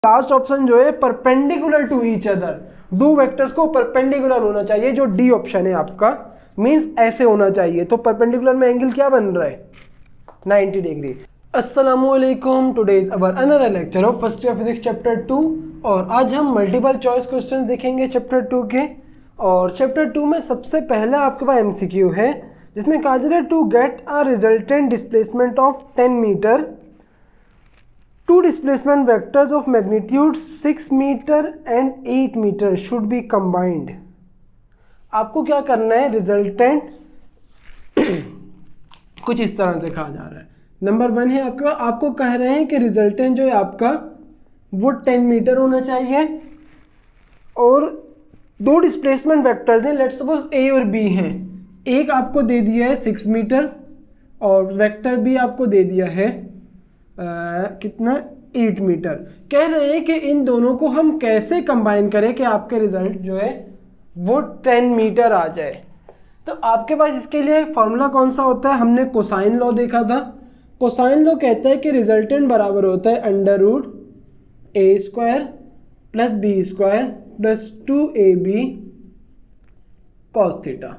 Last option जो है perpendicular to each other, दो वेक्टर्स को परपेंडिकुलर होना चाहिए, जो डी ऑप्शन है आपका, मींस ऐसे होना चाहिए। तो परपेंडिकुलर में एंगल क्या बन रहा है 90 डिग्री। अस्सलामुअलैकुम, today is our another lecture of first year physics chapter 2 और आज हम मल्टीपल चॉइस क्वेश्चंस देखेंगे चैप्टर 2 के। और चैप्टर 2 में सबसे पहला आपके पास एमसीक्यू है जिसमें कहा जा रहा है to get a resultant displacement of 10 metre, two displacement vectors of magnitude 6 metre and 8 metre should be combined। आपको क्या करना है, रिजल्टेंट कुछ इस तरह से कहा जा रहा है। नंबर 1 है आपको कह रहे हैं कि रिजल्टेंट जो है आपका वो 10 मीटर होना चाहिए और दो डिस्प्लेसमेंट वेक्टर्स हैं, लेट्स सपोज ए और बी हैं। एक आपको दे दिया है 6 मीटर और वेक्टर भी आपको दे दिया है कितना 8 मीटर। कह रहे हैं कि इन दोनों को हम कैसे कंबाइन करें कि आपके रिजल्ट जो है वो 10 मीटर आ जाए। तो आपके पास इसके लिए फॉर्मूला कौन सा होता है, हमने कोसाइन लॉ देखा था। कोसाइन लॉ कहता है कि रिजल्टेंट बराबर होता है under root A square plus B square plus 2ab cos theta.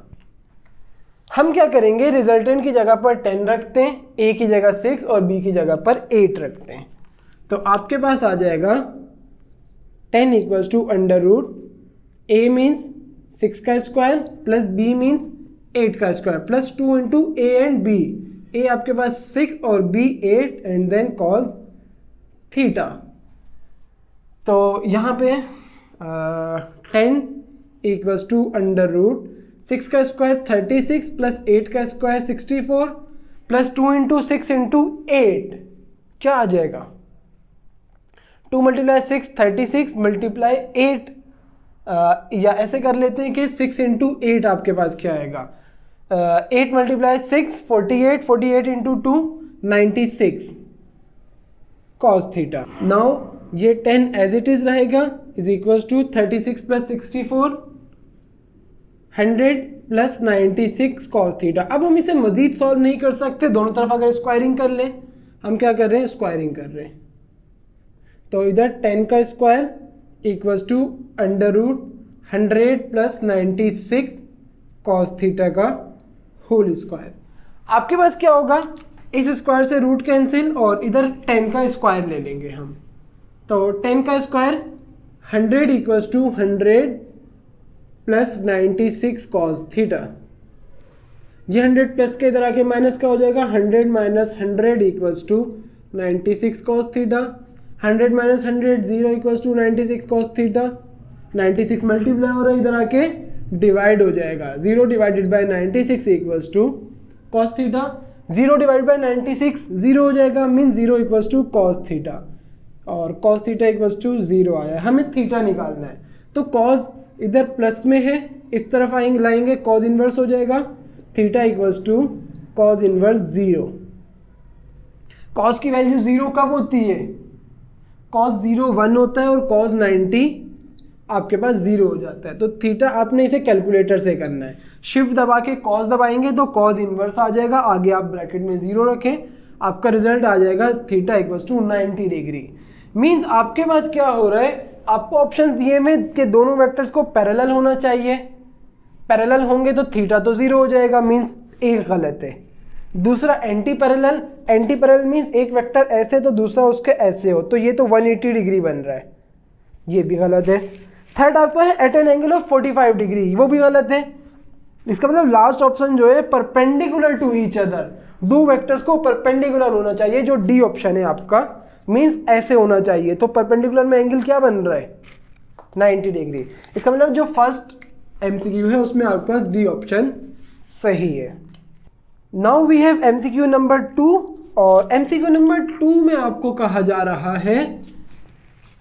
हम क्या करेंगे, रिजल्टेंट की जगह पर 10 रखते हैं, ए की जगह 6 और बी की जगह पर 8 रखते हैं। तो आपके पास आ जाएगा 10 equals to under root A means 6 का स्क्वायर प्लस बी मीन्स 8 का square plus 2 into A and B. A आपके पास 6 और B 8 and then cos theta. तो यहाँ पे 10 इक्वल्स टू अंडर रूट 6 का स्क्वायर 36 प्लस 8 का स्क्वायर 64 प्लस 2 इंटू 6 इंटू 8 क्या आ जाएगा, 2 मल्टीप्लाई 6 36 मल्टीप्लाई 8 या ऐसे कर लेते हैं कि 6 इंटू 8 आपके पास क्या आएगा, 8 multiply 6 48 48 into 2 96 cos theta. Now ये 10 एज इट इज रहेगा is equals to 36 plus 64 100 plus 96 cos theta. अब हम इसे मजीद सॉल्व नहीं कर सकते, दोनों तरफ अगर स्क्वायरिंग कर लें, हम क्या कर रहे हैं स्क्वायरिंग कर रहे हैं। तो इधर 10 का square equals to under root 100 plus 96 cos theta का होल स्क्वायर। आपके पास क्या होगा, इस स्क्वायर से रूट कैंसिल और इधर 10 का स्क्वायर ले लेंगे हम। तो 10 का square 100 equals to 100 plus 96 cos theta. ये 100 प्लस के इधर आके माइनस का हो जाएगा, 100 minus 100 equals to 96 cos theta. 100 minus 100 0 equals to 96 cos theta. 96 multiply हो रहा है, इधर आके डिवाइड हो जाएगा, 0 divided by 96 equals to cos theta. 0 divide by 96 0 हो जाएगा, mean 0 equals to cos theta और कॉस थीटा इक्वल्स टू 0 आया। हमें थीटा निकालना है, तो कॉस इधर प्लस में है, इस तरफ आएंगे लाएंगे कॉस इनवर्स हो जाएगा, theta equals to cos inverse 0। Cos की वैल्यू 0 कब होती है, कॉस 0 1 होता है और कॉस 90 आपके पास 0 हो जाता है। तो थीटा आपने इसे कैलकुलेटर से करना है, शिफ्ट दबा के कॉस दबाएंगे तो कॉस इनवर्स आ जाएगा, आगे आप ब्रैकेट में 0 रखें, आपका रिजल्ट आ जाएगा theta equals to 90 degree. Means आपके पास क्या हो रहा है, आपको ऑप्शंस दिए हुए कि दोनों वेक्टर्स को पैरेलल होना चाहिए, पैरेलल होंगे तो थीटा तो 0 हो जाएगा, मीन्स एक गलत है। दूसरा anti parallel, anti parallel means एक वेक्टर ऐसे तो दूसरा उसके ऐसे हो, तो ये तो 180 डिग्री बन रहा है, ये भी गलत है। थर्ड आपका है at an angle of 45 degree, वो भी गलत है। इसका मतलब लास्ट ऑप्शन जो है परपेंडिकुलर टू ईच अदर, दो वेक्टर्स को परपेंडिकुलर होना चाहिए, जो डी ऑप्शन है आपका, मीन्स ऐसे होना चाहिए। तो परपेंडिकुलर में एंगल क्या बन रहा है 90 डिग्री। इसका मतलब जो फर्स्ट एमसीक्यू है उसमें आपके पास डी ऑप्शन सही है। Now we have MCQ number 2 और एमसीक्यू नंबर 2 में आपको कहा जा रहा है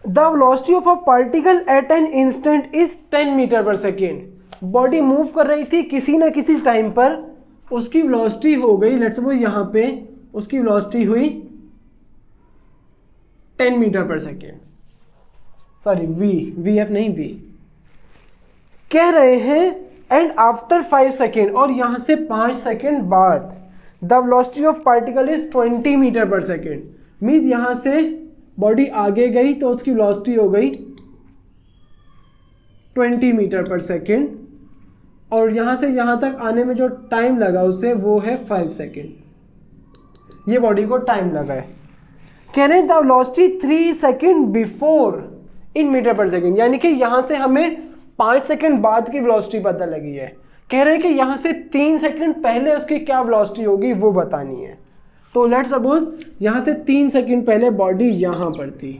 the velocity of a particle at an instant is 10 metre per second. Body move कर रही थी किसी ना किसी टाइम पर, उसकी वेलोसिटी हो गई, लेट्स सपोज यहाँ पे उसकी वेलोसिटी हुई 10 metre per second, sorry V F नहीं वी, कह रहे हैं एंड आफ्टर 5 सेकेंड, और यहां से 5 सेकेंड बाद the velocity of particle is 20 metre per second. Means यहां से बॉडी आगे गई तो उसकी वेलोसिटी हो गई 20 मीटर पर सेकेंड, और यहाँ से यहाँ तक आने में जो टाइम लगा उसे वो है 5 सेकेंड। ये बॉडी को टाइम लगा है। कह रहे हैं the velocity 3 second before in metre per second, यानी कि यहाँ से हमें 5 सेकेंड बाद की वेलोसिटी पता लगी है। कह रहे हैं कि यहाँ से 3 सेकेंड पहले उसकी क्या वेलोसिटी होगी वो बतानी है। तो लेट्स सपोज यहाँ से 3 सेकेंड पहले बॉडी यहाँ पर थी,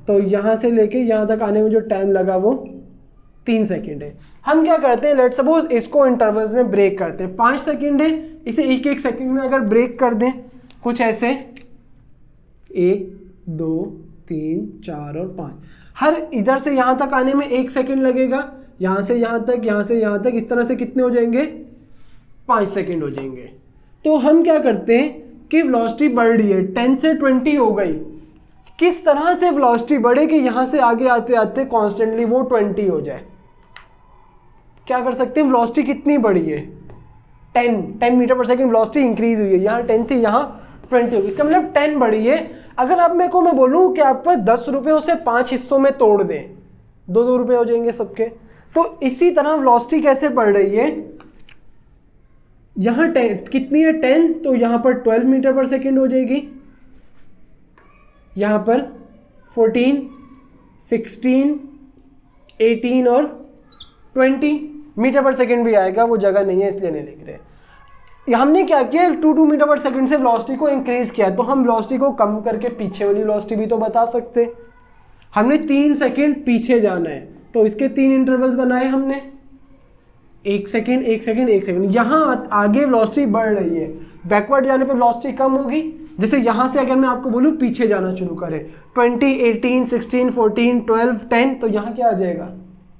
तो यहाँ से लेके यहाँ तक आने में जो टाइम लगा वो 3 सेकेंड है। हम क्या करते हैं, लेट्स सपोज इसको इंटरवल्स में ब्रेक करते हैं। 5 सेकेंड है, इसे एक एक सेकेंड में अगर ब्रेक कर दें कुछ ऐसे 1 2 3 4 और 5, हर इधर से यहाँ तक आने में 1 सेकेंड लगेगा, यहाँ से यहाँ तक, यहाँ से यहाँ तक, इस तरह से कितने हो जाएंगे 5 सेकेंड हो जाएंगे। तो हम क्या करते हैं कि वेलोसिटी बढ़ रही है, 10 से 20 हो गई। किस तरह से वेलोसिटी बढ़े कि यहाँ से आगे आते आते कॉन्स्टेंटली वो 20 हो जाए। क्या कर सकते हैं, वेलोसिटी कितनी बढ़ी है 10 metre per second velocity increase हुई है, यहाँ 10 थी यहाँ 20 होगी, इसका मतलब 10 बढ़ी है। अगर आप मेरे को मैं बोलूँ कि आप 10 रुपये उसे 5 हिस्सों में तोड़ दें, 2 रुपये हो जाएंगे सबके। तो इसी तरह वेलोसिटी कैसे बढ़ रही है, यहाँ 10 कितनी है 10, तो यहाँ पर 12 मीटर पर सेकेंड हो जाएगी, यहाँ पर 14 16 18 और 20 मीटर पर सेकेंड भी आएगा, वो जगह नहीं है इसलिए नहीं लिख रहे। हमने क्या किया, 2 मीटर पर सेकेंड से वेलोसिटी को इंक्रीज किया, तो हम वेलोसिटी को कम करके पीछे वाली वेलोसिटी भी तो बता सकते। हमने 3 सेकेंड पीछे जाना है तो इसके 3 इंटरवल्स बनाए हमने, 1 सेकेंड 1 सेकेंड 1 सेकेंड। यहाँ आगे वेलोसिटी बढ़ रही है, बैकवर्ड जाने पर वेलोसिटी कम होगी। जैसे यहाँ से अगर मैं आपको बोलूँ पीछे जाना शुरू करें 20 18 16 14 12 10, तो यहाँ क्या आ जाएगा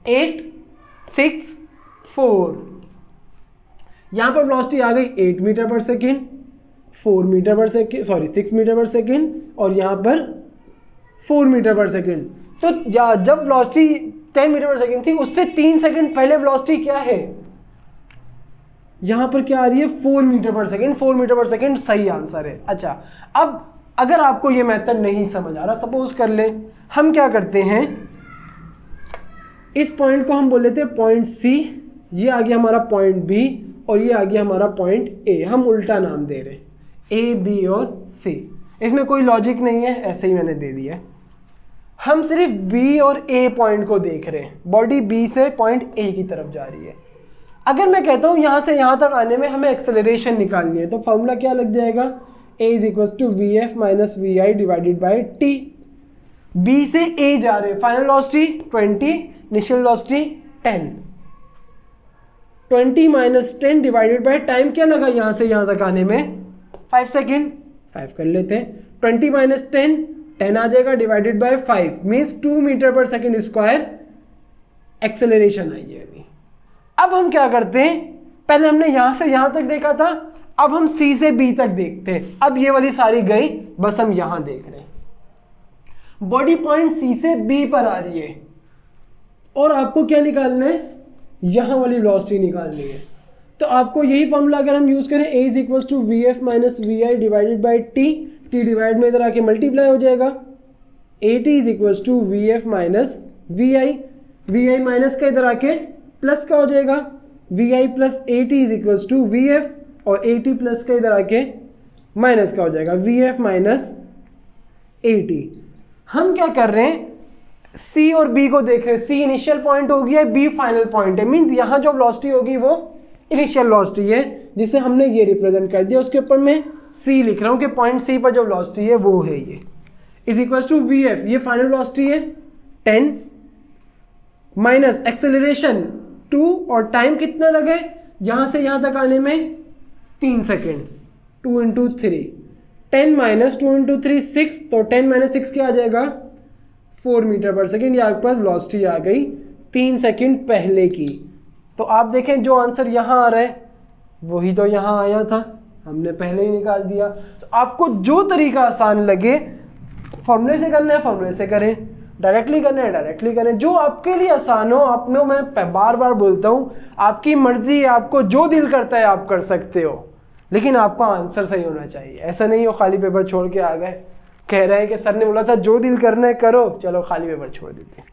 8 6 4। यहाँ पर वेलोसिटी आ गई 8 metre per second, 4 metre per second, sorry 6 metre per second, और यहाँ पर 4 मीटर पर सेकेंड। तो जब वेलोसिटी 10 मीटर पर सेकेंड थी उससे 3 सेकेंड पहले वेलोसिटी क्या है, यहाँ पर क्या आ रही है 4 metre per second. 4 metre per second सही आंसर है। अच्छा, अब अगर आपको ये मेथड नहीं समझ आ रहा, सपोज कर ले हम क्या करते हैं, इस पॉइंट को हम बोल लेते हैं पॉइंट सी, ये आ गया हमारा पॉइंट बी, और ये आ गया हमारा पॉइंट ए। हम उल्टा नाम दे रहे हैं, ए बी और सी। इसमें कोई लॉजिक नहीं है, ऐसे ही मैंने दे दिया है। हम सिर्फ बी और ए पॉइंट को देख रहे हैं, बॉडी बी से पॉइंट ए की तरफ जा रही है। अगर मैं कहता हूँ यहाँ से यहाँ तक आने में हमें एक्सेलरेशन निकालनी है, तो फॉर्मूला क्या लग जाएगा, a is equal to v f minus v i divided by t. B से ए जा रहे हैं, final velocity 20, initial velocity 10, 20 minus 10 divided by time क्या लगा यहाँ से यहाँ तक आने में 5 सेकेंड, 5 कर लेते हैं। 20 माइनस 10 आ जाएगा divided by 5 means 2 metre per second square acceleration आई है अभी। अब हम क्या करते हैं, पहले हमने यहां से यहां तक देखा था, अब हम सी से बी तक देखते हैं। अब ये वाली सारी गई, बस हम यहां देख रहे हैं। बॉडी पॉइंट सी से बी पर आ रही है और आपको क्या निकालना है, यहां वाली वेलोसिटी निकालनी है। तो आपको यही फॉर्मूला अगर हम यूज करें, a is equal to v f minus v i divided by t, t divide में इधर आके मल्टीप्लाई हो जाएगा, a t is equal to v f minus v i minus का इधर आके प्लस का हो जाएगा, v i plus a t is equal to v f, और ए टी प्लस का इधर आके माइनस का हो जाएगा, we f minus A T. हम क्या कर रहे हैं, सी और बी को देख रहे हैं। सी इनिशियल पॉइंट हो गया है, बी फाइनल पॉइंट है, मीन्स यहाँ जो वेलोसिटी होगी वो इनिशियल वेलोसिटी है, जिसे हमने ये रिप्रेजेंट कर दिया। उसके ऊपर मैं सी लिख रहा हूँ कि पॉइंट सी पर जो वेलोसिटी है वो है ये, is equal to v f, ये फाइनल वेलोसिटी है 10 माइनस एक्सेलरेशन 2, और टाइम कितना लगे यहाँ से यहाँ तक आने में 3 सेकेंड, 2 इंटू 3, 10 माइनस 2 इंटू 3 6, तो 10 माइनस 6 क्या आ जाएगा 4 मीटर पर सेकेंड। यहाँ पर वेलोसिटी आ गई 3 सेकेंड पहले की। तो आप देखें जो आंसर यहाँ आ रहा है वही तो यहाँ आया था, हमने पहले ही निकाल दिया। तो आपको जो तरीका आसान लगे, फॉर्मूले से करना है फॉर्मूले से करें, डायरेक्टली करना है डायरेक्टली करें, जो आपके लिए आसान हो। आपने, मैं बार बार बोलता हूँ, आपकी मर्जी, आपको जो दिल करता है आप कर सकते हो, लेकिन आपका आंसर सही होना चाहिए। ऐसा नहीं हो खाली पेपर छोड़ के आ गए, कह रहे हैं कि सर ने बोला था जो दिल करना है करो, चलो खाली पेपर छोड़ देते हैं।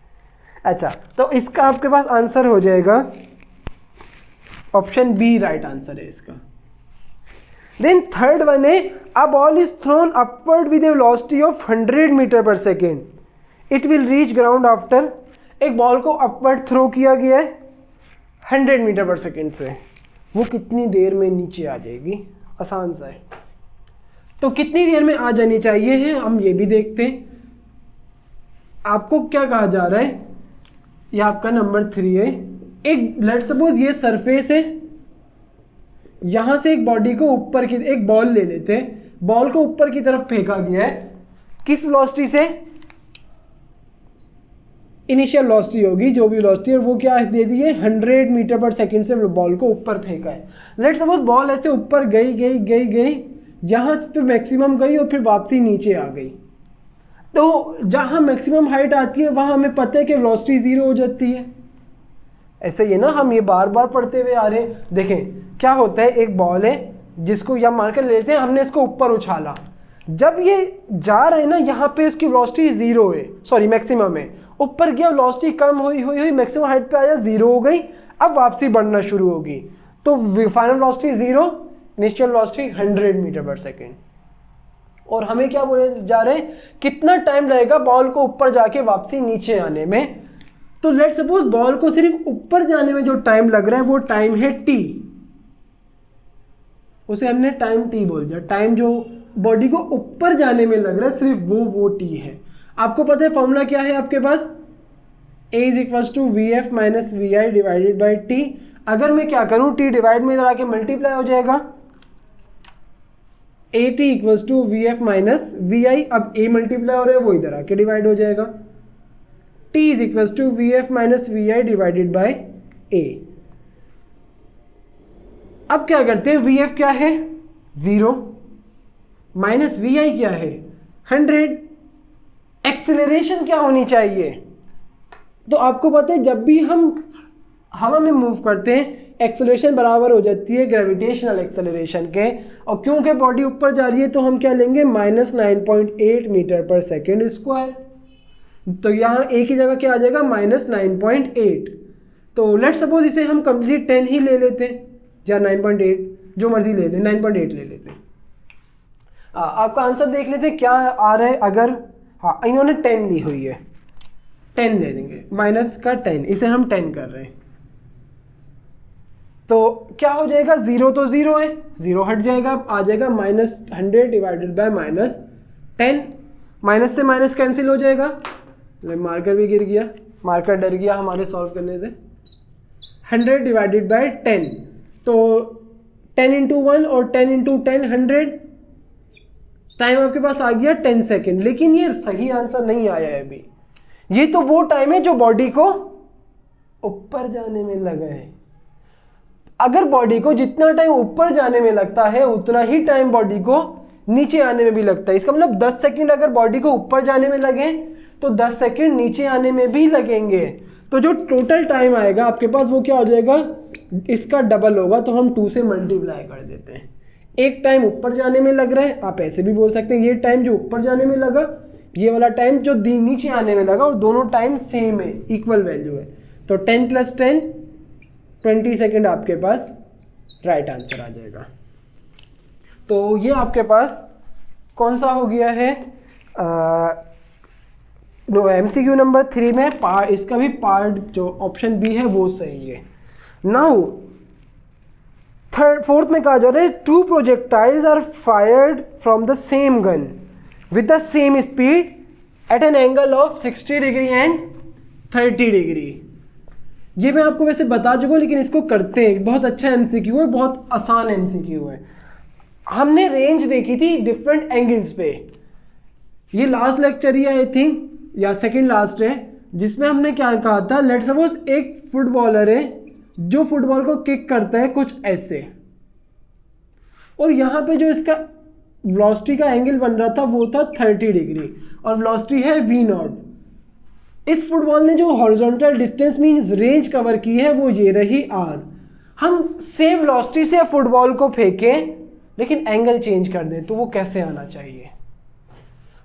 अच्छा, तो इसका आपके पास आंसर हो जाएगा ऑप्शन बी, राइट आंसर है इसका। देन थर्ड वन है, a ball is thrown upward with a velocity of 100 metre per second, it will reach ground after. एक बॉल को अपवर्ड थ्रो किया गया है 100 मीटर पर सेकेंड से, वो कितनी देर में नीचे आ जाएगी? आसान सा है, तो कितनी देर में आ जानी चाहिए है हम ये भी देखते हैं। आपको क्या कहा जा रहा है, ये आपका नंबर 3 है। एक लेट्स सपोज ये सरफेस है, यहां से एक बॉडी को ऊपर की, एक बॉल ले लेते हैं, बॉल को ऊपर की तरफ फेंका गया है, किस वेलोसिटी से? इनिशियल वेलोसिटी होगी जो भी वेलोसिटी है, वो क्या दे दी है 100 मीटर पर सेकंड से बॉल को ऊपर फेंका है। लेट्स सपोज बॉल ऐसे ऊपर गई गई गई गई, यहाँ पे मैक्सिमम गई और फिर वापसी नीचे आ गई, तो जहाँ मैक्सिमम हाइट आती है वहाँ हमें पता है कि वेलोसिटी 0 हो जाती है। ऐसे ही ना, हम ये बार बार पढ़ते हुए आ रहे हैं। देखें क्या होता है, एक बॉल है जिसको या मार कर लेते हैं, हमने इसको ऊपर उछाला, जब ये जा रहे हैं ना यहाँ पे इसकी वेलोसिटी 0 है, सॉरी मैक्सिमम है, ऊपर गया वेलोसिटी कम हुई हुई हुई मैक्सिमम हाइट पे आया 0 हो गई, अब वापसी बढ़ना शुरू होगी, तो final velocity 0, initial velocity 100 metre per second. और हमें क्या बोले जा रहे हैं, कितना टाइम लगेगा बॉल को ऊपर जाके वापसी नीचे आने में। तो लेट्स सपोज बॉल को सिर्फ ऊपर जाने में जो टाइम लग रहा है वो टाइम है t, उसे हमने टाइम t बोल दिया। टाइम जो बॉडी को ऊपर जाने में लग रहा है सिर्फ वो t है। आपको पता है फॉर्मूला क्या है आपके पास, a = vf - vi divided by t। अगर मैं क्या करूं, t डिवाइड में इधर आके मल्टीप्लाई हो जाएगा, at = vf - vi, अब a मल्टीप्लाई हो रहा है वो इधर आके डिवाइड हो जाएगा, t = vf - vi divided by a। अब क्या करते हैं, vf क्या है 0 माइनस vi क्या है 100, एक्सेलरेशन क्या होनी चाहिए? तो आपको पता है जब भी हम हवा में मूव करते हैं एक्सेलरेशन बराबर हो जाती है ग्रेविटेशनल एक्सेलरेशन के, और क्योंकि बॉडी ऊपर जा रही है तो हम क्या लेंगे -9.8 मीटर पर सेकेंड स्क्वायर। तो यहाँ a की जगह क्या आ जाएगा -9.8। तो लेट्स सपोज इसे हम कंप्लीट 10 ही ले लेते हैं, या 9.8 जो मर्जी ले लें, 9.8 ले लेते हैं। आपका आंसर देख लेते हैं क्या आ रहा है। अगर हाँ इन्होंने 10 ली हुई है, 10 ले देंगे, माइनस का 10, इसे हम 10 कर रहे हैं, तो क्या हो जाएगा 0 तो 0 है, 0 हट जाएगा, आ जाएगा -100 डिवाइडेड बाय -10, माइनस से माइनस कैंसिल हो जाएगा, मार्कर भी गिर गया, मार्कर डर गया हमारे सॉल्व करने से। 100 डिवाइडेड बाय 10, तो 10 × 1 और 10 × 10 100, टाइम आपके पास आ गया 10 सेकेंड। लेकिन ये सही आंसर नहीं आया है अभी, ये तो वो टाइम है जो बॉडी को ऊपर जाने में लगा है। अगर बॉडी को जितना टाइम ऊपर जाने में लगता है उतना ही टाइम बॉडी को नीचे आने में भी लगता है। इसका मतलब 10 सेकेंड अगर बॉडी को ऊपर जाने में लगे तो 10 सेकेंड नीचे आने में भी लगेंगे, तो जो टोटल टाइम आएगा आपके पास वो क्या हो जाएगा, इसका डबल होगा, तो हम 2 से मल्टीप्लाई कर देते हैं। एक टाइम ऊपर जाने में लग रहा है, आप ऐसे भी बोल सकते हैं ये टाइम जो ऊपर जाने में लगा, ये वाला टाइम जो नीचे आने में लगा, और दोनों टाइम सेम है, इक्वल वैल्यू है, तो 10 + 10 20 सेकेंड आपके पास राइट आंसर आ जाएगा। तो ये आपके पास कौन सा हो गया है, MCQ नंबर 3 में इसका भी पार्ट जो ऑप्शन बी है वो सही है। नाउ फोर्थ में कहा जा रहा है 2 projectiles are fired from the same gun with the same speed at an angle of 60 degree and 30 degree. ये मैं आपको वैसे बता चुका हूँ, लेकिन इसको करते हैं, बहुत अच्छा MCQ है, बहुत आसान MCQ है। हमने रेंज देखी थी डिफरेंट एंगल्स पे, ये last lecture he I think या सेकंड लास्ट है, जिसमें हमने क्या कहा था, लेट सपोज एक फुटबॉलर है जो फुटबॉल को किक करता है कुछ ऐसे, और यहाँ पे जो इसका वेलोसिटी का एंगल बन रहा था वो था 30 डिग्री, और वेलोसिटी है v0। इस फुटबॉल ने जो horizontal distance means range cover की है वो ये रही r। हम सेम वेलोसिटी से फुटबॉल को फेंकें लेकिन एंगल चेंज कर दें तो वो कैसे आना चाहिए।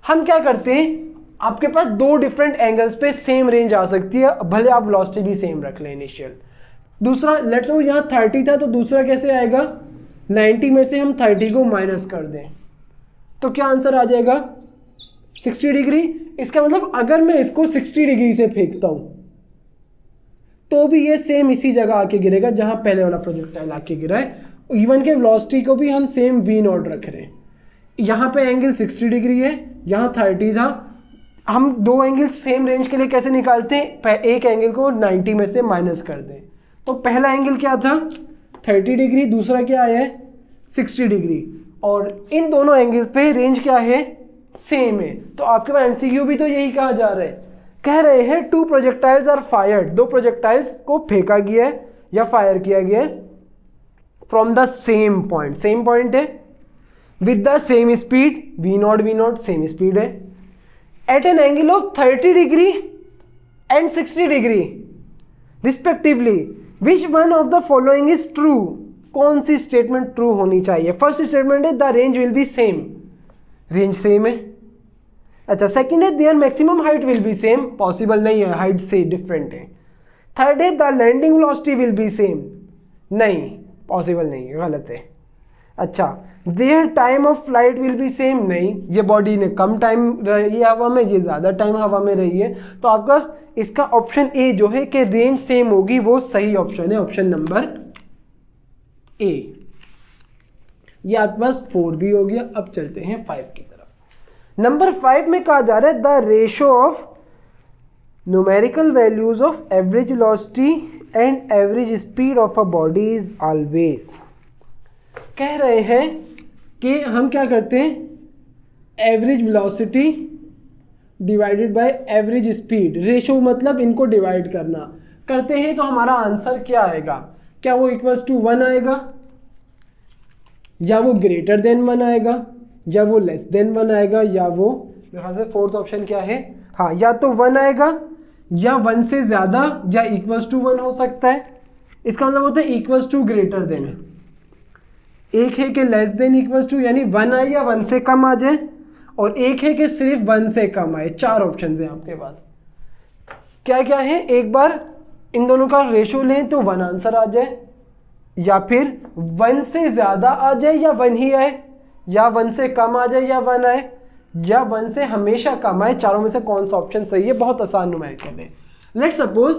हम क्या करते हैं, आपके पास दो डिफरेंट एंगल्स पे सेम रेंज आ सकती है, भले आप वेलोसिटी भी सेम रख लें इनिशियल। दूसरा लेट्स सपोज यहाँ 30 था, तो दूसरा कैसे आएगा, 90 में से हम 30 को माइनस कर दें तो क्या आंसर आ जाएगा 60 डिग्री। इसका मतलब अगर मैं इसको 60 डिग्री से फेंकता हूं तो भी ये सेम इसी जगह आके गिरेगा जहां पहले वाला प्रोजेक्टाइल आके गिरा है। इवन के वेलोसिटी को भी हम सेम वी नॉट रख रहे हैं। यहाँ पे एंगल 60 डिग्री है, यहाँ 30 था। हम दो एंगल सेम रेंज के लिए कैसे निकालते हैं, एक एंगल को 90 में से माइनस कर दें। तो पहला एंगल क्या था 30 डिग्री, दूसरा क्या है 60 डिग्री, और इन दोनों एंगल्स पे रेंज क्या है सेम है। तो आपके पास एमसीक्यू भी तो यही कहा जा रहा है, कह रहे हैं 2 प्रोजेक्टाइल्स आर फायर्ड, 2 प्रोजेक्टाइल्स को फेंका गया है या फायर किया गया है from the same point, same point है, with the same speed, we not same speed है, at an angle of 30 degree and 60 degree respectively, which one of the following is true. कौन सी स्टेटमेंट ट्रू होनी चाहिए। First statement है the range will be same, range same है। अच्छा, second है there maximum height will be same, possible नहीं है, हाइट से डिफरेंट है। थर्ड है the landing velocity will be same, नहीं पॉसिबल नहीं है, गलत है। अच्छा, their time of flight will be same, नहीं, ये बॉडी ने कम टाइम रही है हवा में, ये ज़्यादा टाइम हवा में रही है। तो आपका इसका ऑप्शन ए जो है कि रेंज सेम होगी वो सही ऑप्शन है, ऑप्शन नंबर ए। ये आपके पास 4 भी हो गया। अब चलते हैं 5 की तरफ। नंबर 5 में कहा जा रहा है the ratio of numerical values of average velocity and average speed of a body is always. कह रहे हैं कि हम क्या करते हैं, average velocity divided by average speed, ratio मतलब इनको डिवाइड करना करते हैं, तो हमारा आंसर क्या आएगा, क्या वो इक्वल्स टू 1 आएगा, या वो ग्रेटर देन 1 आएगा, या वो लेस देन 1 आएगा, या वो मेरे ख्याल से फोर्थ ऑप्शन क्या है, हाँ, या तो 1 आएगा या 1 से ज़्यादा या इक्वल्स टू 1 हो सकता है। इसका मतलब होता है इक्वल्स टू ग्रेटर देन। एक है कि लेस देन इक्वल्स टू, यानी 1 आए या 1 से कम आ जाए, और एक है कि सिर्फ 1 से कम आए। 4 ऑप्शन हैं आपके पास। क्या क्या है, एक बार इन दोनों का रेशो लें तो 1 आंसर आ जाए, या फिर 1 से ज़्यादा आ जाए या 1 ही आए, या 1 से कम आ जाए या 1 आए, या 1 से हमेशा कम आए। चारों में से कौन सा ऑप्शन सही है, बहुत आसान न्यूमेरिकल है। लेट्स सपोज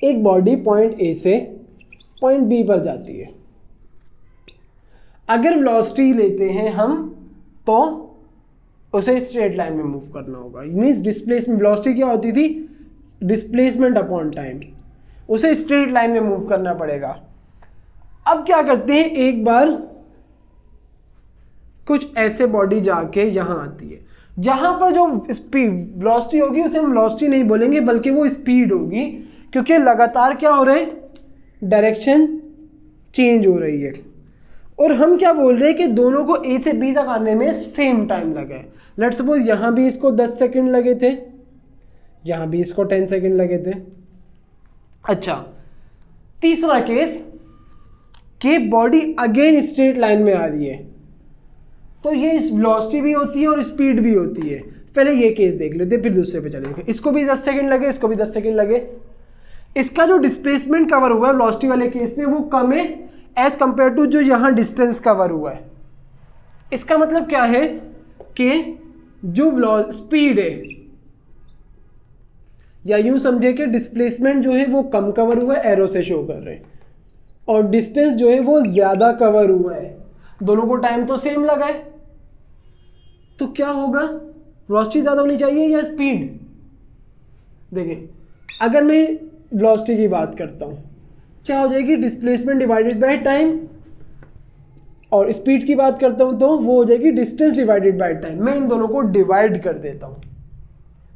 एक बॉडी पॉइंट ए से पॉइंट बी पर जाती है। अगर वेलोसिटी लेते हैं हम तो उसे स्ट्रेट लाइन में मूव करना होगा। मीन्स डिस्प्लेसमेंट, वेलोसिटी क्या होती थी, डिस्प्लेसमेंट अपॉन टाइम, उसे स्ट्रेट लाइन में मूव करना पड़ेगा। अब क्या करते हैं, एक बार कुछ ऐसे बॉडी जाके यहां आती है, यहां पर जो स्पीड वेलोसिटी होगी उसे हम वेलोसिटी नहीं बोलेंगे बल्कि वो स्पीड होगी, क्योंकि लगातार क्या हो रहा है, डायरेक्शन चेंज हो रही है। और हम क्या बोल रहे हैं कि दोनों को ए से बी तक आने में सेम टाइम लगा है। लेट्स सपोज यहां भी इसको 10 सेकंड लगे थे, यहां भी इसको 10 सेकंड लगे थे। अच्छा, तीसरा केस कि बॉडी अगेन स्ट्रेट लाइन में आ रही है, तो ये वेलोसिटी भी होती है और स्पीड भी होती है। पहले ये केस देख लेते फिर दूसरे पे चलेंगे। इसको भी 10 सेकंड लगे, इसको भी 10 सेकंड लगे। इसका जो डिस्प्लेसमेंट कवर हुआ है वेलोसिटी वाले केस में वो कम है एज कंपेयर टू जो यहाँ डिस्टेंस कवर हुआ है। इसका मतलब क्या है कि जो स्पीड है, या यूं समझे कि डिस्प्लेसमेंट जो है वो कम कवर हुआ है, एरो से शो कर रहे हैं, और डिस्टेंस जो है वो ज्यादा कवर हुआ है। दोनों को टाइम तो सेम लगा है, तो क्या होगा, वेलोसिटी ज्यादा होनी चाहिए या स्पीड। देखिए, अगर मैं वेलोसिटी की बात करता हूं, क्या हो जाएगी, डिस्प्लेसमेंट डिवाइडेड बाय टाइम, और स्पीड की बात करता हूं तो वो हो जाएगी डिस्टेंस डिवाइडेड बाय टाइम। मैं इन दोनों को डिवाइड कर देता हूं,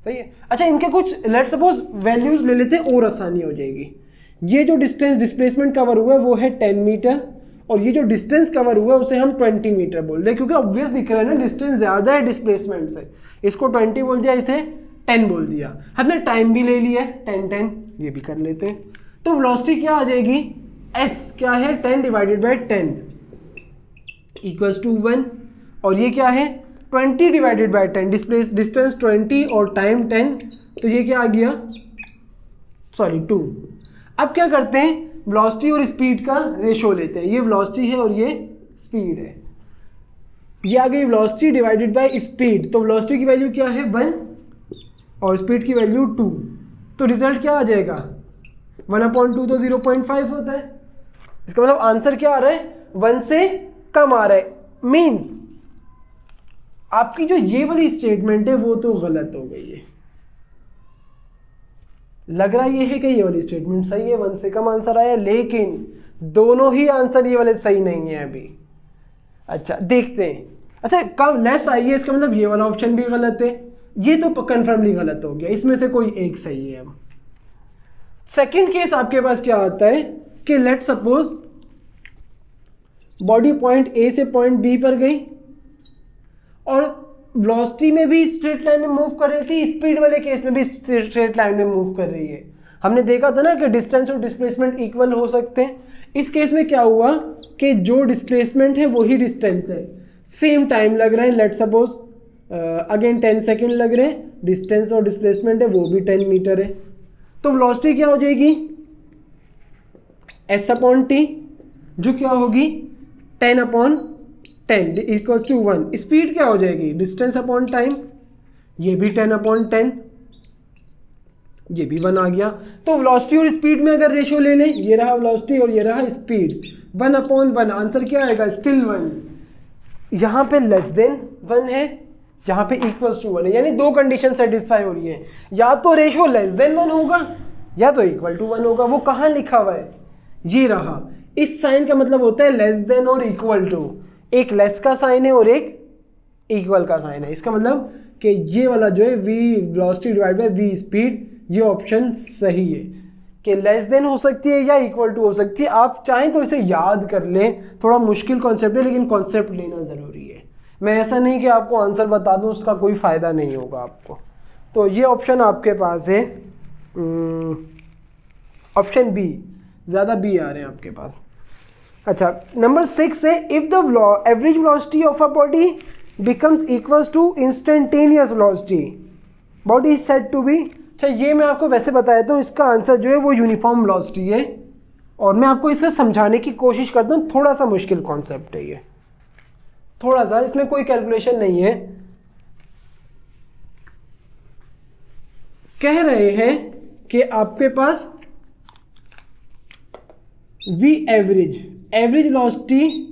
सही है। अच्छा, इनके कुछ लेट सपोज वैल्यूज ले लेते हैं और आसानी हो जाएगी। ये जो डिस्टेंस डिस्प्लेसमेंट कवर हुआ है वो है 10 मीटर, और ये जो डिस्टेंस कवर हुआ है उसे हम 20 मीटर बोल रहे हैं, क्योंकि ऑब्वियस दिख रहा है ना, डिस्टेंस ज़्यादा है डिस्प्लेसमेंट से। इसको 20 बोल दिया, इसे 10 बोल दिया। हमने टाइम भी ले लिया है, 10 ये भी कर लेते हैं। तो वेलोसिटी क्या आ जाएगी, एस क्या है, 10 डिवाइडेड बाई 10 इक्वल्स टू 1, और ये क्या है 20 डिवाइडेड बाई 10, डिस्टेंस 20 और टाइम 10, तो ये क्या आ गया, सॉरी 2। अब क्या करते हैं, वेलोसिटी और स्पीड का रेशो लेते हैं, ये वेलोसिटी है और ये स्पीड है, ये आ गई वेलोसिटी डिवाइडेड बाय स्पीड, तो वेलोसिटी की वैल्यू क्या है 1 और स्पीड की वैल्यू 2, तो रिजल्ट क्या आ जाएगा 1/2 तो 0.5 होता है, इसका मतलब आंसर क्या आ रहा है 1 से कम आ रहा है। मीन्स आपकी जो ये वाली स्टेटमेंट है वो तो गलत हो गई है, लग रहा ये है कि ये वाली स्टेटमेंट सही है, 1 से कम आंसर आया, लेकिन दोनों ही आंसर ये वाले सही नहीं है अभी। अच्छा देखते हैं, अच्छा कम लेस आई है, इसका मतलब ये वाला ऑप्शन भी गलत है, ये तो कन्फर्मली गलत हो गया, इसमें से कोई एक सही है। अब सेकंड केस आपके पास क्या आता है कि let suppose body point A से पॉइंट बी पर गई और वेलोसिटी में भी स्ट्रेट लाइन में मूव कर रही थी, स्पीड वाले केस में भी स्ट्रेट लाइन में मूव कर रही है। हमने देखा था ना कि डिस्टेंस और डिस्प्लेसमेंट इक्वल हो सकते हैं, इस केस में क्या हुआ कि जो डिस्प्लेसमेंट है वही डिस्टेंस है, सेम टाइम लग रहा है, लेट सपोज अगेन 10 सेकेंड लग रहे हैं, डिस्टेंस और डिस्प्लेसमेंट है वो भी 10 मीटर है, तो वेलोसिटी क्या हो जाएगी s/t, जो क्या होगी 10/10 इक्वल टू 1। स्पीड क्या हो जाएगी डिस्टेंस अपॉन टाइम, ये भी 10/10, ये भी 1 आ गया। तो वेलोसिटी और स्पीड में अगर रेशियो ले लें, ये रहा वेलोसिटी और ये रहा स्पीड, 1/1, आंसर क्या आएगा स्टिल 1। यहाँ पे लेस देन 1 है, यहाँ पे इक्वल्स टू 1 है, यानी दो कंडीशन सेटिस्फाई हो रही है, या तो रेशियो लेस देन 1 होगा या तो इक्वल टू 1 होगा। वो कहाँ लिखा हुआ है, ये रहा, इस साइन का मतलब होता है लेस देन और इक्वल टू, एक लेस का साइन है और एक इक्वल का साइन है, इसका मतलब कि ये वाला जो है v velocity divide by v speed, ये ऑप्शन सही है कि लेस देन हो सकती है या इक्वल टू हो सकती है। आप चाहें तो इसे याद कर लें, थोड़ा मुश्किल कॉन्सेप्ट है लेकिन कॉन्सेप्ट लेना ज़रूरी है। मैं ऐसा नहीं कि आपको आंसर बता दूं, उसका कोई फ़ायदा नहीं होगा आपको। तो ये ऑप्शन आपके पास है ऑप्शन बी, ज़्यादा बी आ रहे हैं आपके पास। अच्छा नंबर 6 है if the average velocity of a body becomes equals to instantaneous velocity body is said to be. अच्छा ये मैं आपको वैसे बताया था, इसका आंसर जो है वो यूनिफॉर्म वेलोसिटी है, और मैं आपको इसे समझाने की कोशिश करता हूँ, थोड़ा सा मुश्किल कॉन्सेप्ट है ये, थोड़ा सा, इसमें कोई कैलकुलेशन नहीं है। कह रहे हैं कि आपके पास वी एवरेज वेलोसिटी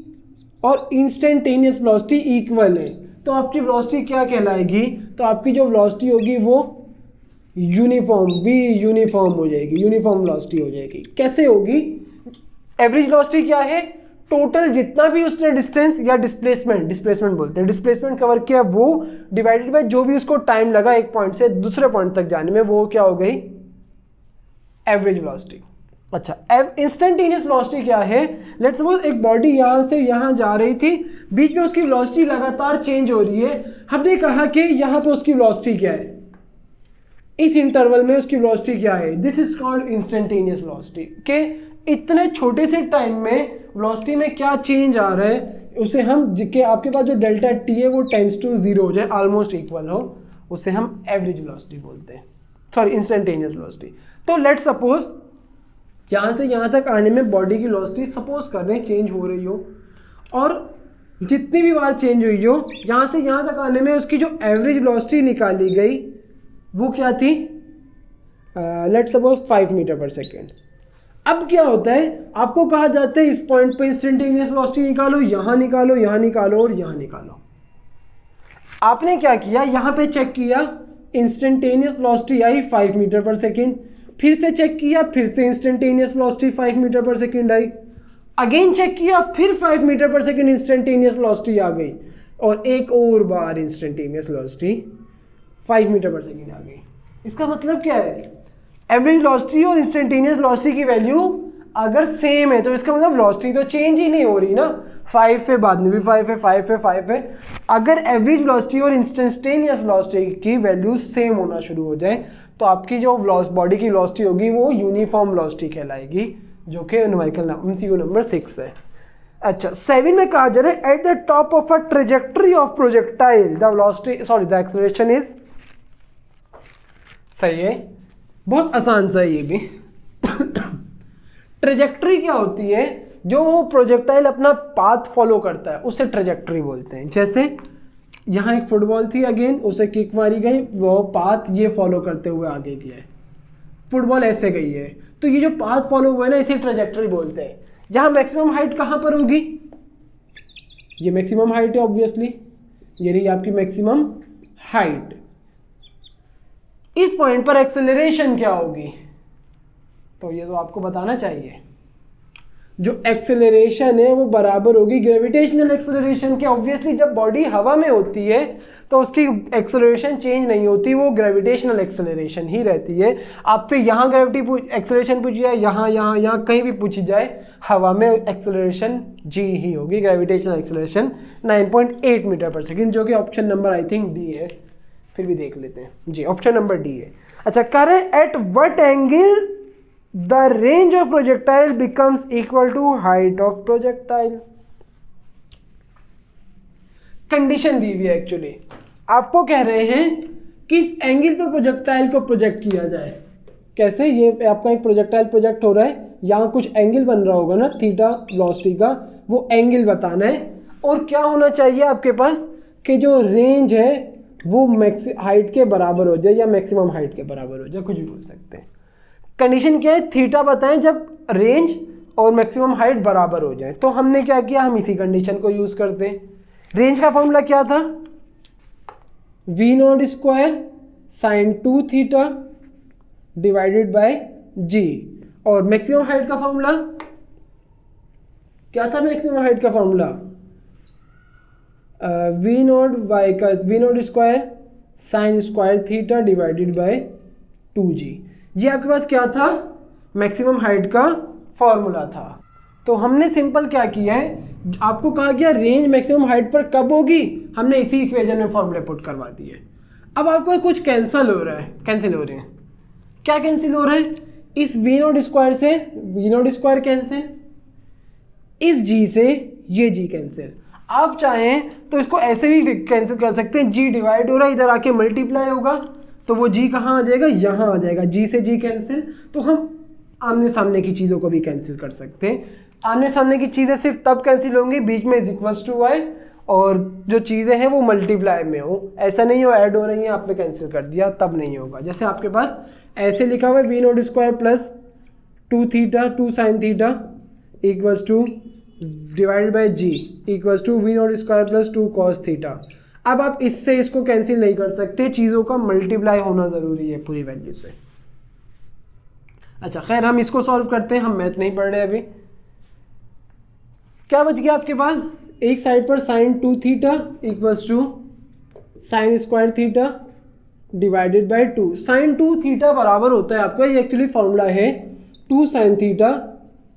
और इंस्टेंटेनियस वेलोसिटी इक्वल है, तो आपकी वेलोसिटी क्या कहलाएगी, तो आपकी जो वेलोसिटी होगी वो यूनिफॉर्म यूनिफॉर्म हो जाएगी, यूनिफॉर्म वेलोसिटी हो जाएगी। कैसे होगी, एवरेज वेलोसिटी क्या है, टोटल जितना भी उसने डिस्टेंस या डिस्प्लेसमेंट बोलते हैं, डिस्प्लेसमेंट कवर किया वो डिवाइडेड बाय जो भी उसको टाइम लगा एक पॉइंट से दूसरे पॉइंट तक जाने में, वो क्या हो गई एवरेज वेलोसिटी। अच्छा इंस्टेंटेनियस वेलोसिटी क्या है, लेट्स सपोज एक बॉडी यहाँ से यहाँ जा रही थी, बीच में उसकी वेलोसिटी लगातार चेंज हो रही है, हमने कहा कि यहाँ पे उसकी वेलोसिटी क्या है, इस इंटरवल में उसकी वेलोसिटी क्या है, this is called instantaneous velocity. के इतने छोटे से टाइम में वेलोसिटी में क्या चेंज आ रहा है, उसे हम के आपके पास जो डेल्टा टी है वो टेंड्स टू 0 हो जाए, ऑलमोस्ट इक्वल हो, उसे हम एवरेज वेलोसिटी बोलते हैं, सॉरी इंस्टेंटेनियस वेलोसिटी। तो लेट्स सपोज यहाँ से यहाँ तक आने में बॉडी की वेलोसिटी सपोज कर रहे हैं चेंज हो रही हो, और जितनी भी बार चेंज हुई हो, यहाँ से यहाँ तक आने में उसकी जो एवरेज वेलोसिटी निकाली गई वो क्या थी, let's suppose 5 metre per second. अब क्या होता है, आपको कहा जाता है इस पॉइंट पे इंस्टेंटेनियस वेलोसिटी निकालो, यहाँ निकालो, यहाँ निकालो और यहाँ निकालो। आपने क्या किया, यहाँ पे चेक किया, इंस्टेंटेनियस वेलोसिटी आई 5 मीटर पर सेकेंड, फिर से चेक किया, फिर से instantaneous velocity 5 metre per second I, again check किया, फिर 5 metre per second instantaneous velocity आ गई, और एक और बार instantaneous velocity 5 metre per second आ गई। इसका मतलब क्या है, एवरेज वेलोसिटी और इंस्टेंटेनियस वेलोसिटी की वैल्यू अगर सेम है तो इसका मतलब वेलोसिटी तो चेंज ही नहीं हो रही ना, 5 है बाद में भी 5 है, 5 है, 5 है। अगर एवरेज वेलोसिटी और इंस्टेंटेनियस वेलोसिटी की वैल्यू सेम होना शुरू हो जाए तो आपकी जो बॉडी की वेलोसिटी होगी वो यूनिफॉर्म वेलोसिटी कहलाएगी, जो कि न्यूमेरिकल MCQ नंबर 6 है। अच्छा 7 में कहा जा रहा है at the top of a trajectory of projectile the velocity sorry the acceleration is, सही है, बहुत आसान सा है ये भी। ट्रेजेक्टरी क्या होती है, जो वो प्रोजेक्टाइल अपना पाथ फॉलो करता है उसे ट्रेजेक्टरी बोलते हैं। जैसे यहाँ एक फुटबॉल थी, अगेन उसे किक मारी गई, वो पाथ ये फॉलो करते हुए आगे गया है, फुटबॉल ऐसे गई है, तो ये जो पाथ फॉलो हुआ है ना इसे ट्रेजेक्टरी बोलते हैं। यहाँ मैक्सिमम हाइट कहाँ पर होगी, ये मैक्सिमम हाइट है ऑब्वियसली, ये रही आपकी मैक्सिमम हाइट। इस पॉइंट पर एक्सेलरेशन क्या होगी, तो ये तो आपको बताना चाहिए। जो एक्सेलरेशन है वो बराबर होगी ग्रेविटेशनल एक्सेलरेशन के। ऑब्वियसली जब बॉडी हवा में होती है तो उसकी एक्सेलरेशन चेंज नहीं होती, वो ग्रेविटेशनल एक्सेलरेशन ही रहती है। आपसे यहाँ ग्रेविटी एक्सेलरेशन पूछी जाए, यहाँ कहीं भी पूछी जाए, हवा में एक्सेलरेशन जी ही होगी, gravitational acceleration 9.8 metre per second, जो कि option number I think D है, फिर भी देख लेते हैं जी, ऑप्शन नंबर डी है। अच्छा कह रहे at what angle the range of projectile becomes equal to height of projectile. Condition दी हुई है एक्चुअली, आपको कह रहे हैं किस एंगल पर प्रोजेक्टाइल को प्रोजेक्ट किया जाए। कैसे, ये आपका एक प्रोजेक्टाइल प्रोजेक्ट हो रहा है, यहाँ कुछ एंगल बन रहा होगा ना थीटा वेलोसिटी का, वो एंगल बताना है। और क्या होना चाहिए आपके पास कि जो रेंज है वो हाइट के बराबर हो जाए या मैक्सिमम हाइट के बराबर हो जाए, कुछ भी बोल सकते हैं। कंडीशन क्या है, थीटा बताएं जब रेंज और मैक्सिमम हाइट बराबर हो जाए। तो हमने क्या किया, हम इसी कंडीशन को यूज करते हैं। रेंज का फॉर्मूला क्या था, v0 square sine 2 theta divided bye g, और मैक्सिमम हाइट का फॉर्मूला क्या था, मैक्सिमम हाइट का formula v0 square sine square theta divided bye 2g। ये आपके पास क्या था, मैक्सिमम हाइट का फॉर्मूला था। तो हमने सिंपल क्या किया है, आपको कहा गया रेंज मैक्सिमम हाइट पर कब होगी, हमने इसी इक्वेशन में फॉर्मूले पुट करवा दिए। अब आपको कुछ कैंसिल हो रहा है, कैंसिल हो रहे हैं, क्या कैंसिल हो रहा है, इस v0 स्क्वायर से v0 स्क्वायर कैंसिल, इस g से ये g कैंसिल। आप चाहें तो इसको ऐसे भी कैंसिल कर सकते हैं, g डिवाइड हो रहा है, इधर आके मल्टीप्लाई होगा, तो वो g कहाँ आ जाएगा, यहाँ आ जाएगा, g से g कैंसिल। तो हम आमने सामने की चीज़ों को भी कैंसिल कर सकते हैं। आमने सामने की चीज़ें सिर्फ तब कैंसिल होंगी बीच में इज इक्वल्स टू y, और जो चीज़ें हैं वो मल्टीप्लाई में हो, ऐसा नहीं हो ऐड हो रही हैं आपने कैंसिल कर दिया, तब नहीं होगा। जैसे आपके पास ऐसे लिखा हुआ है v0 square plus 2 theta 2 sine theta equals to divided by g equals to v0 square plus 2 cos theta. अब आप इससे इसको कैंसिल नहीं कर सकते, चीज़ों का मल्टीप्लाई होना ज़रूरी है पूरी वैल्यू से। अच्छा खैर हम इसको सॉल्व करते हैं, हम मैथ नहीं पढ़ रहे अभी। क्या बच गया आपके पास, एक साइड पर sine 2 theta equals to sine square theta divided by 2। Sine 2 theta बराबर होता है आपका, ये एक्चुअली फॉर्मूला है 2 sine theta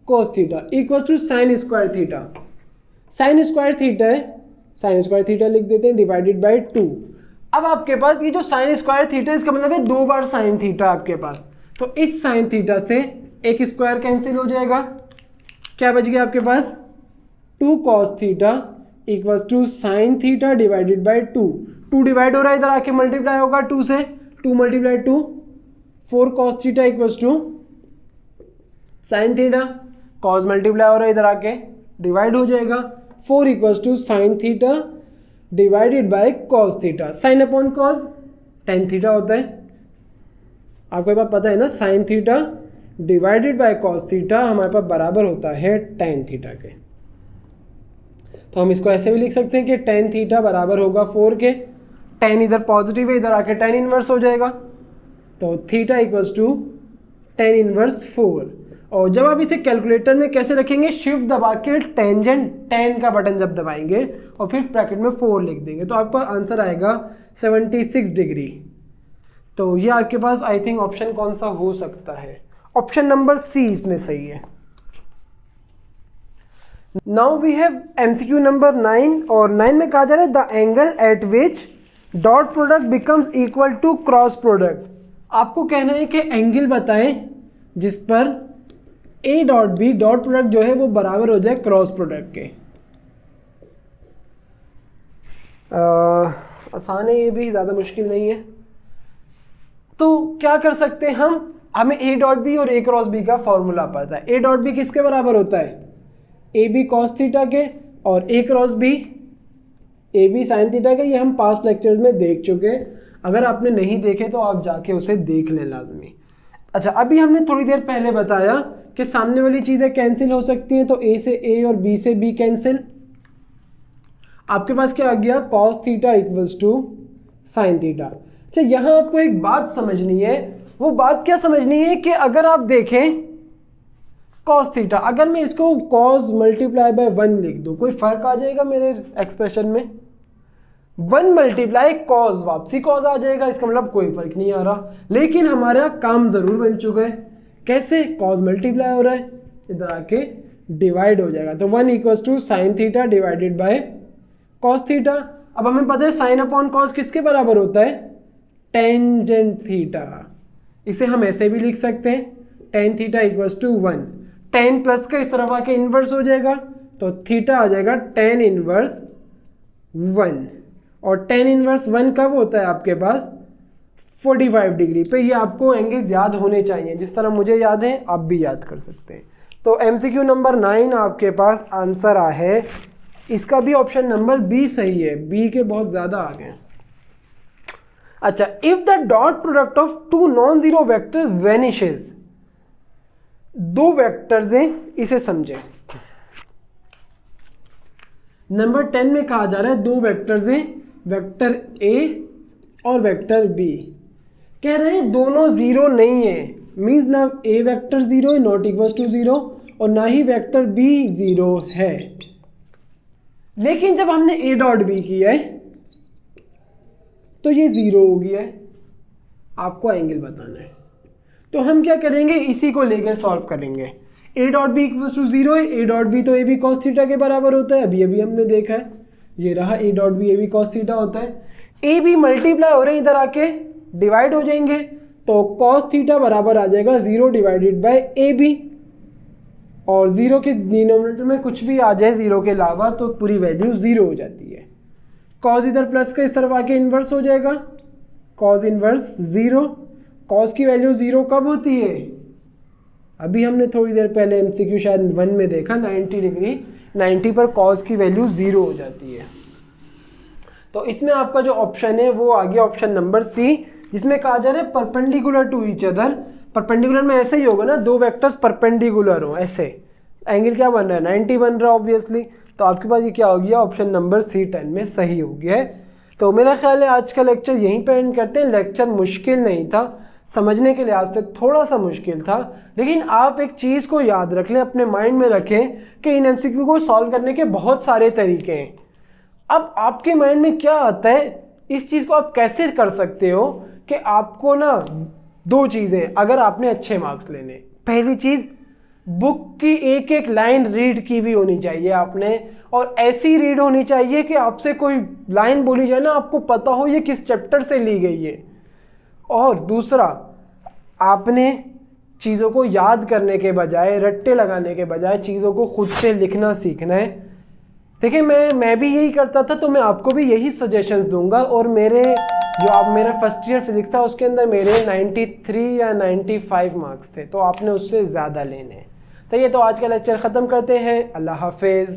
cos theta equals to sine square theta. Sine square theta है, साइन स्क्वायर थीटा लिख देते हैं डिवाइडेड बाय 2। अब आपके पास ये जो साइन स्क्वायर थीटा, इसका मतलब है 2 बार साइन थीटा आपके पास, तो इस साइन थीटा से एक स्क्वायर कैंसिल हो जाएगा। क्या बच गया आपके पास, 2 cos theta equals to sine theta divided by 2। 2 divide हो रहा है, इधर आके मल्टीप्लाई होगा 2 से, 2 multiply 2 4 cos theta equals to sine theta, cos multiply हो रहा है इधर आके डिवाइड हो जाएगा, 4 equals to sine theta divided by cos theta. Sine upon cos tan theta होता है, आपको बात पता है ना, sine theta divided by cos theta हमारे पास बराबर होता है टेन थीटा के। तो हम इसको ऐसे भी लिख सकते हैं कि टेन थीटा बराबर होगा 4 के, टेन इधर पॉजिटिव है, इधर आके टेन इनवर्स हो जाएगा, तो theta equals to tan inverse 4। और जब आप इसे कैलकुलेटर में कैसे रखेंगे, शिफ्ट दबा के टेंजेंट 10 का बटन जब दबाएंगे और फिर ब्रैकेट में 4 लिख देंगे, तो आपका आंसर आएगा 76 डिग्री। तो ये आपके पास आई थिंक ऑप्शन कौन सा हो सकता है, ऑप्शन नंबर सी इसमें सही है। Now we have MCQ number 9, और 9 में कहा जा रहा है the angle at which dot product becomes equal to cross product. आपको कहना है कि एंगल बताएं जिस पर A dot B dot product जो है वो बराबर हो जाए क्रॉस प्रोडक्ट के। आसान है, ये भी ज़्यादा मुश्किल नहीं है। तो क्या कर सकते हैं हम, हमें ए डॉट बी और ए क्रॉस बी का फॉर्मूला पता है। ए डॉट बी किसके बराबर होता है, ए बी कॉस थीटा के, और A cross B A B sine theta के। ये हम पास्ट लेक्चर्स में देख चुके हैं, अगर आपने नहीं देखे तो आप जाके उसे देख लें लाजमी। अच्छा, अभी हमने थोड़ी देर पहले बताया कि सामने वाली चीज़ें कैंसिल हो सकती हैं, तो ए से ए और बी से बी कैंसिल। आपके पास क्या आ गया, cos theta equals to sine theta. अच्छा, यहाँ आपको एक बात समझनी है। वो बात क्या समझनी है कि अगर आप देखें कॉस थीटा, अगर मैं इसको कॉस मल्टीप्लाई बाय 1 लिख दूँ, कोई फ़र्क आ जाएगा मेरे एक्सप्रेशन में? 1 मल्टीप्लाई कॉस, वापसी कॉस आ जाएगा, इसका मतलब कोई फ़र्क नहीं आ रहा। लेकिन हमारा काम ज़रूर बन चुका है। कैसे? कॉस मल्टीप्लाई हो रहा है, इधर आके डिवाइड हो जाएगा, तो 1 equals to sine theta divided by cos theta. अब हमें पता है साइन अपॉन कॉस किसके बराबर होता है, टेंजेंट थीटा। इसे हम ऐसे भी लिख सकते हैं, tan theta equals to 1। Tan plus का इस तरफ आके इन्वर्स हो जाएगा, तो थीटा आ जाएगा टेन इन्वर्स 1। और टेन इन्वर्स 1 कब होता है आपके पास, 45 डिग्री पे। ये आपको एंगल्स याद होने चाहिए, जिस तरह मुझे याद है आप भी याद कर सकते हैं। तो MCQ नंबर 9 आपके पास आंसर आ है, इसका भी ऑप्शन नंबर बी सही है, बी के बहुत ज़्यादा आ गए। अच्छा, if the dot product of two non zero vector vanishes, दो वेक्टर्स हैं, इसे समझें। नंबर 10 में कहा जा रहा है दो वेक्टर्स हैं, वेक्टर ए और वेक्टर बी। कह रहे हैं दोनों जीरो नहीं है, मीन्स ना ए वेक्टर जीरो है नॉट इक्वल्स टू जीरो, और ना ही वेक्टर बी जीरो है। लेकिन जब हमने ए डॉट बी किया है तो ये जीरो हो गया है, आपको एंगल बताना है। तो हम क्या करेंगे, इसी को लेकर सॉल्व करेंगे। A dot B equals to zero है, ए डॉट बी तो ए बी कॉस थीटा के बराबर होता है, अभी अभी हमने देखा है, ये रहा A dot B A B cos theta होता है। ए बी मल्टीप्लाई हो रहे हैं, इधर आके डिवाइड हो जाएंगे, तो कॉस थीटा बराबर आ जाएगा 0 डिवाइडेड बाय ए बी, और 0 के डिनोमिनेटर में कुछ भी आ जाए 0 के अलावा तो पूरी वैल्यू 0 हो जाती है। कॉस इधर प्लस का इस तरफ आके इन्वर्स हो जाएगा, कॉस इन्वर्स 0। कॉस की वैल्यू 0 कब होती है, अभी हमने थोड़ी देर पहले MCQ शायद 1 में देखा, 90 डिग्री, 90 पर कॉस की वैल्यू 0 हो जाती है। तो इसमें आपका जो ऑप्शन है वो आ गया ऑप्शन नंबर सी, जिसमें कहा जा रहा है perpendicular to each other. Perpendicular में ऐसे ही होगा ना, दो वेक्टर्स परपेंडिकुलर हो, ऐसे एंगल क्या बन रहा है, 90 बन रहा है ऑब्वियसली। तो आपके पास ये क्या हो गया, ऑप्शन नंबर सी 10 में सही हो गया है। तो मेरा ख्याल है आज का लेक्चर यहीं पे एंड करते हैं। लेक्चर मुश्किल नहीं था, समझने के लिहाज से थोड़ा सा मुश्किल था, लेकिन आप एक चीज़ को याद रख लें, अपने माइंड में रखें कि इन MCQ को सॉल्व करने के बहुत सारे तरीके हैं। अब आपके माइंड में क्या आता है, इस चीज़ को आप कैसे कर सकते हो कि आपको ना दो चीज़ें, अगर आपने अच्छे मार्क्स लेने, पहली चीज़ बुक की एक एक लाइन रीड की भी होनी चाहिए आपने, और ऐसी रीड होनी चाहिए कि आपसे कोई लाइन बोली जाए ना आपको पता हो ये किस चैप्टर से ली गई है। और दूसरा, आपने चीज़ों को याद करने के बजाय, रट्टे लगाने के बजाय चीज़ों को खुद से लिखना सीखना है। देखिए मैं भी यही करता था, तो मैं आपको भी यही सजेशंस दूंगा। और मेरा फर्स्ट ईयर फिजिक्स था, उसके अंदर मेरे 93 या 95 मार्क्स थे, तो आपने उससे ज़्यादा लेने हैं। तो ये तो आज का लेक्चर ख़त्म करते हैं। अल्लाह हाफिज़।